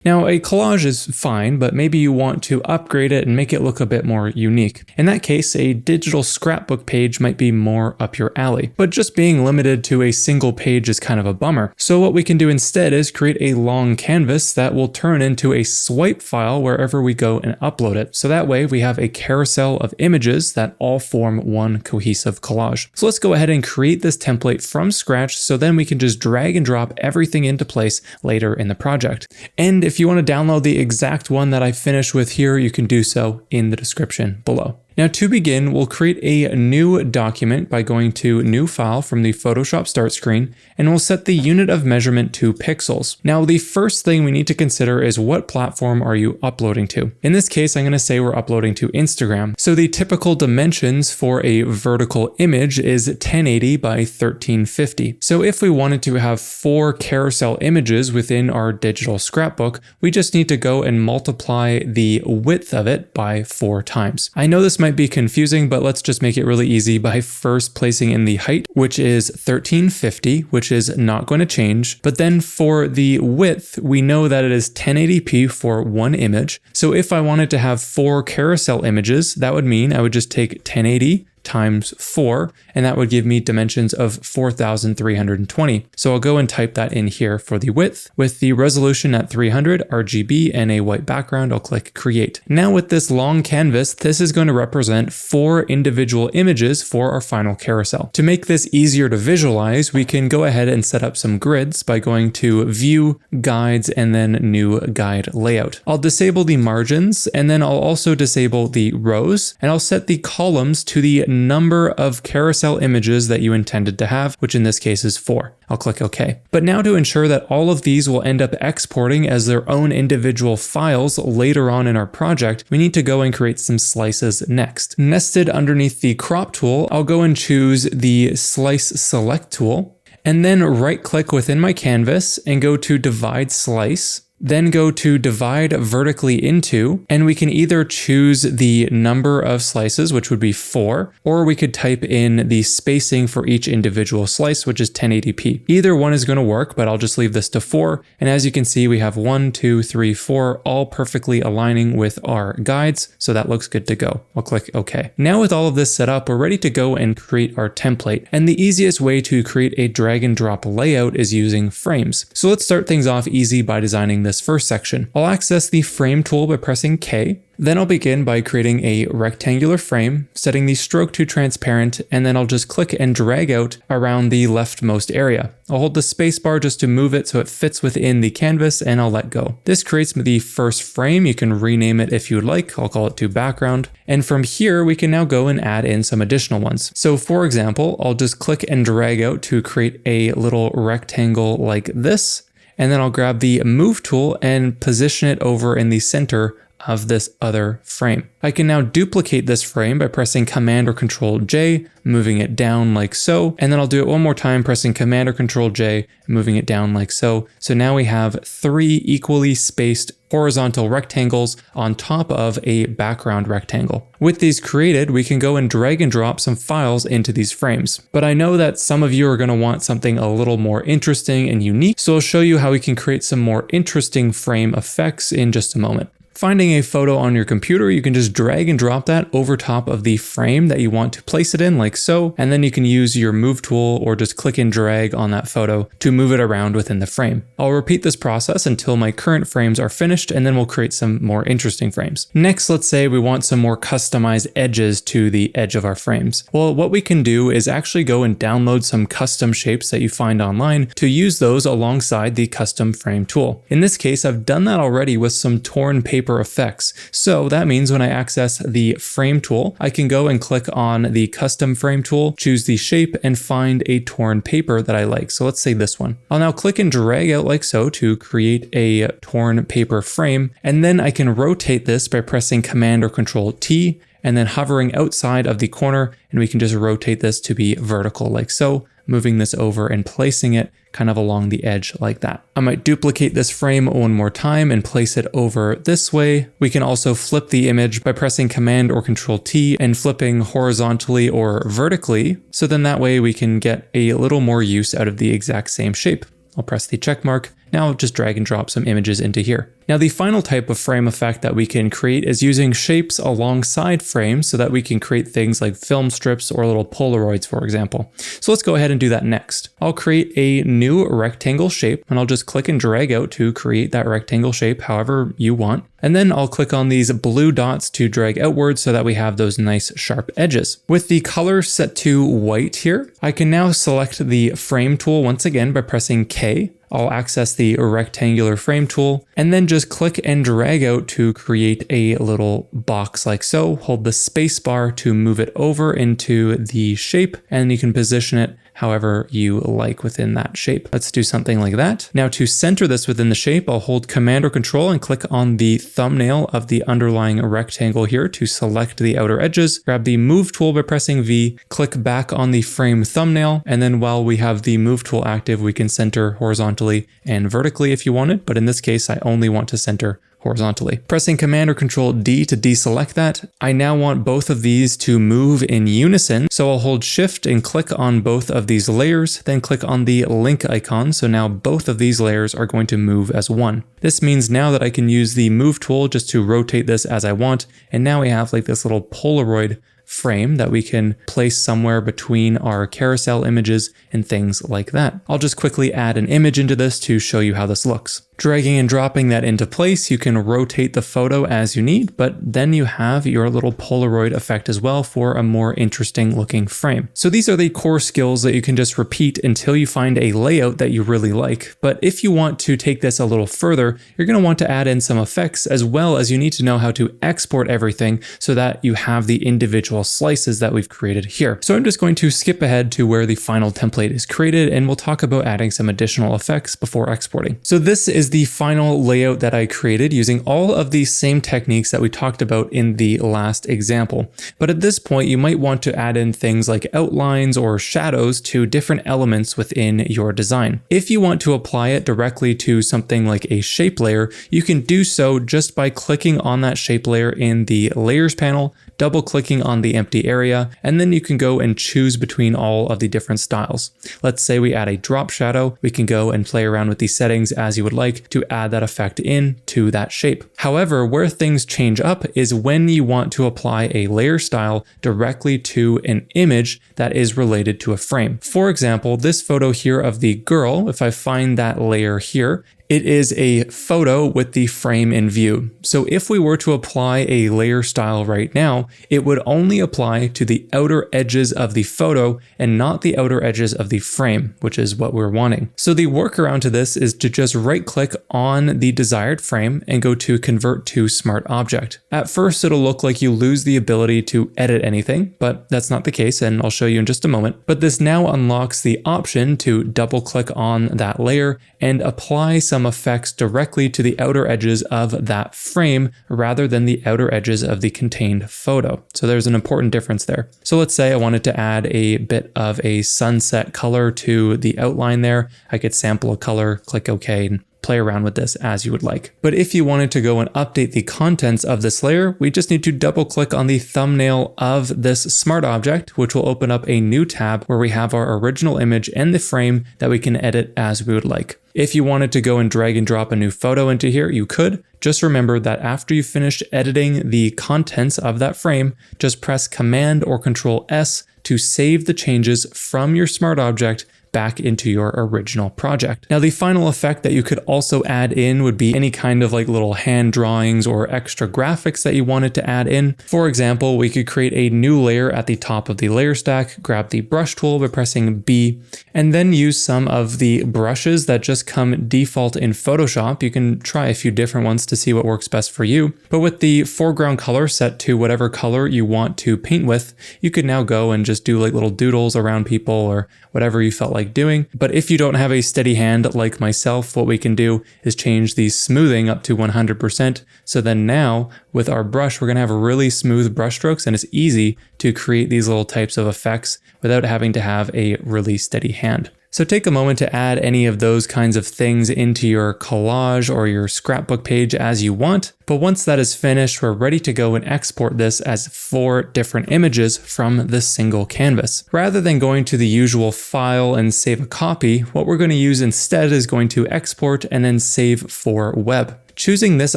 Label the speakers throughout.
Speaker 1: Now, a collage is fine, but maybe you want to upgrade it and make it look a bit more unique. In that case, a digital scrapbook page might be more up your alley. But just being limited to a single page is kind of a bummer. So what we can do instead is create a long canvas that will turn into a swipe file wherever we go and upload it. So that way we have a carousel of images that all form one cohesive collage. So let's go ahead and create this template from scratch, so then we can just drag and drop everything into place later in the project. And if you want to download the exact one that I finished with here, you can do so in the description below. Now to begin, we'll create a new document by going to New File from the Photoshop Start screen, and we'll set the unit of measurement to pixels. Now the first thing we need to consider is what platform are you uploading to? In this case, I'm going to say we're uploading to Instagram. So the typical dimensions for a vertical image is 1080 by 1350. So if we wanted to have 4 carousel images within our digital scrapbook, we just need to go and multiply the width of it by 4 times. I know this might be confusing, but let's just make it really easy by first placing in the height, which is 1350, which is not going to change. But then for the width, we know that it is 1080p for one image. So if I wanted to have 4 carousel images, that would mean I would just take 1080 times 4, and that would give me dimensions of 4,320. So I'll go and type that in here for the width. With the resolution at 300 RGB and a white background, I'll click create. Now with this long canvas, this is going to represent 4 individual images for our final carousel. To make this easier to visualize, we can go ahead and set up some grids by going to View, Guides, and then New Guide Layout. I'll disable the margins, and then I'll also disable the rows, and I'll set the columns to the number of carousel images that you intended to have, which in this case is 4. I'll click OK. But now to ensure that all of these will end up exporting as their own individual files later on in our project, we need to go and create some slices next. Nested underneath the crop tool, I'll go and choose the slice select tool, and then right click within my canvas and go to divide slice. Then go to divide vertically into, and we can either choose the number of slices, which would be 4, or we could type in the spacing for each individual slice, which is 1080p. Either one is going to work, but I'll just leave this to 4. And as you can see, we have 1, 2, 3, 4, all perfectly aligning with our guides. So that looks good to go. I'll click OK. Now with all of this set up, we're ready to go and create our template. And the easiest way to create a drag and drop layout is using frames. So let's start things off easy by designing this first section. I'll access the frame tool by pressing K. Then I'll begin by creating a rectangular frame, setting the stroke to transparent, and then I'll just click and drag out around the leftmost area. I'll hold the spacebar just to move it so it fits within the canvas, and I'll let go. This creates the first frame. You can rename it if you would like. I'll call it to background. And from here, we can now go and add in some additional ones. So for example, I'll just click and drag out to create a little rectangle like this. And then I'll grab the move tool and position it over in the center of this other frame. I can now duplicate this frame by pressing Command or Control J, moving it down like so, and then I'll do it one more time, pressing Command or Control J, moving it down like so. So now we have 3 equally spaced horizontal rectangles on top of a background rectangle. With these created, we can go and drag and drop some files into these frames. But I know that some of you are going to want something a little more interesting and unique, so I'll show you how we can create some more interesting frame effects in just a moment. Finding a photo on your computer, you can just drag and drop that over top of the frame that you want to place it in, like so, and then you can use your move tool or just click and drag on that photo to move it around within the frame. I'll repeat this process until my current frames are finished, and then we'll create some more interesting frames. Next, let's say we want some more customized edges to the edge of our frames. Well, what we can do is actually go and download some custom shapes that you find online to use those alongside the custom frame tool. In this case, I've done that already with some torn paper effects. So that means when I access the frame tool, I can go and click on the custom frame tool, choose the shape, and find a torn paper that I like. So let's say this one. I'll now click and drag out like so to create a torn paper frame. And then I can rotate this by pressing Command or Control T and then hovering outside of the corner, and we can just rotate this to be vertical like so, moving this over and placing it kind of along the edge like that. I might duplicate this frame one more time and place it over this way. We can also flip the image by pressing Command or Control T and flipping horizontally or vertically. So then that way we can get a little more use out of the exact same shape. I'll press the check mark Now I'll just drag and drop some images into here. Now the final type of frame effect that we can create is using shapes alongside frames so that we can create things like film strips or little Polaroids, for example. So let's go ahead and do that next. I'll create a new rectangle shape and I'll just click and drag out to create that rectangle shape however you want. And then I'll click on these blue dots to drag outwards so that we have those nice sharp edges. With the color set to white here, I can now select the frame tool once again by pressing K. I'll access the rectangular frame tool and then just click and drag out to create a little box like so. Hold the space bar to move it over into the shape and you can position it however you like within that shape. Let's do something like that. Now to center this within the shape, I'll hold Command or Control and click on the thumbnail of the underlying rectangle here to select the outer edges. Grab the Move tool by pressing V, click back on the frame thumbnail, and then while we have the Move tool active, we can center horizontally and vertically if you wanted, but in this case, I only want to center horizontally. Pressing Command or Control D to deselect that, I now want both of these to move in unison. So I'll hold Shift and click on both of these layers, then click on the link icon. So now both of these layers are going to move as one. This means now that I can use the Move tool just to rotate this as I want. And now we have like this little Polaroid frame that we can place somewhere between our carousel images and things like that. I'll just quickly add an image into this to show you how this looks. Dragging and dropping that into place, you can rotate the photo as you need, but then you have your little Polaroid effect as well for a more interesting looking frame. So these are the core skills that you can just repeat until you find a layout that you really like. But if you want to take this a little further, you're going to want to add in some effects as well as you need to know how to export everything so that you have the individual slices that we've created here. So I'm just going to skip ahead to where the final template is created and we'll talk about adding some additional effects before exporting. So this is the final layout that I created using all of these same techniques that we talked about in the last example. But at this point, you might want to add in things like outlines or shadows to different elements within your design. If you want to apply it directly to something like a shape layer, you can do so just by clicking on that shape layer in the Layers panel, double clicking on the empty area, and then you can go and choose between all of the different styles. Let's say we add a drop shadow, we can go and play around with these settings as you would like to add that effect in to that shape. However, where things change up is when you want to apply a layer style directly to an image that is related to a frame. For example, this photo here of the girl, if I find that layer here, it is a photo with the frame in view. So if we were to apply a layer style right now, it would only apply to the outer edges of the photo and not the outer edges of the frame, which is what we're wanting. So the workaround to this is to just right click on the desired frame and go to Convert to Smart Object. At first, it'll look like you lose the ability to edit anything, but that's not the case, and I'll show you in just a moment. But this now unlocks the option to double click on that layer and apply some effects directly to the outer edges of that frame rather than the outer edges of the contained photo. So there's an important difference there. So let's say I wanted to add a bit of a sunset color to the outline there. I could sample a color, click OK, and play around with this as you would like. But if you wanted to go and update the contents of this layer, we just need to double click on the thumbnail of this smart object, which will open up a new tab where we have our original image and the frame that we can edit as we would like. If you wanted to go and drag and drop a new photo into here, you could. Just remember that after you've finished editing the contents of that frame, just press Command or Control S to save the changes from your smart object back into your original project. Now, the final effect that you could also add in would be any kind of like little hand drawings or extra graphics that you wanted to add in. For example, we could create a new layer at the top of the layer stack, grab the brush tool by pressing B, and then use some of the brushes that just come default in Photoshop. You can try a few different ones to see what works best for you. But with the foreground color set to whatever color you want to paint with, you could now go and just do like little doodles around people or whatever you felt like doing. But if you don't have a steady hand like myself, what we can do is change the smoothing up to 100%. So then now with our brush, we're going to have really smooth brush strokes, and it's easy to create these little types of effects without having to have a really steady hand. So take a moment to add any of those kinds of things into your collage or your scrapbook page as you want. But once that is finished, we're ready to go and export this as 4 different images from this single canvas. Rather than going to the usual file and save a copy, what we're going to use instead is going to export and then save for web. Choosing this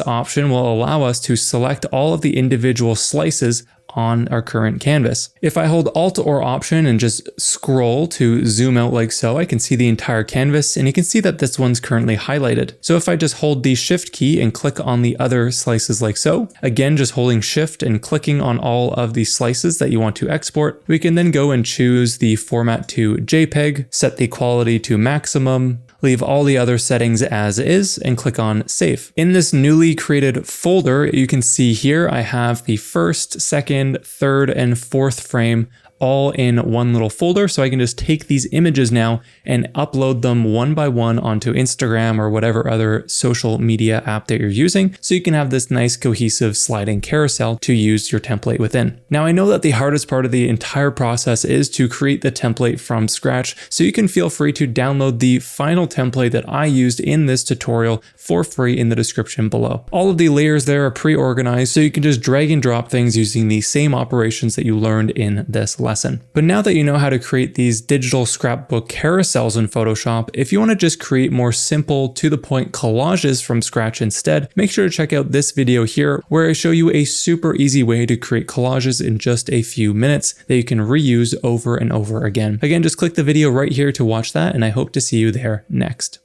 Speaker 1: option will allow us to select all of the individual slices on our current canvas. If I hold Alt or Option and just scroll to zoom out like so, I can see the entire canvas, and you can see that this one's currently highlighted. So if I just hold the Shift key and click on the other slices like so, again just holding Shift and clicking on all of the slices that you want to export, we can then go and choose the format to JPEG, set the quality to maximum, leave all the other settings as is, and click on Save. In this newly created folder, you can see here I have the first, second, third, and fourth frame all in one little folder, so I can just take these images now and upload them one by one onto Instagram or whatever other social media app that you're using, so you can have this nice cohesive sliding carousel to use your template within. Now I know that the hardest part of the entire process is to create the template from scratch, so you can feel free to download the final template that I used in this tutorial for free in the description below. All of the layers there are pre-organized, so you can just drag and drop things using the same operations that you learned in this lesson. But now that you know how to create these digital scrapbook carousels in Photoshop, if you want to just create more simple, to the point collages from scratch instead, make sure to check out this video here where I show you a super easy way to create collages in just a few minutes that you can reuse over and over again. Again, just click the video right here to watch that, and I hope to see you there next.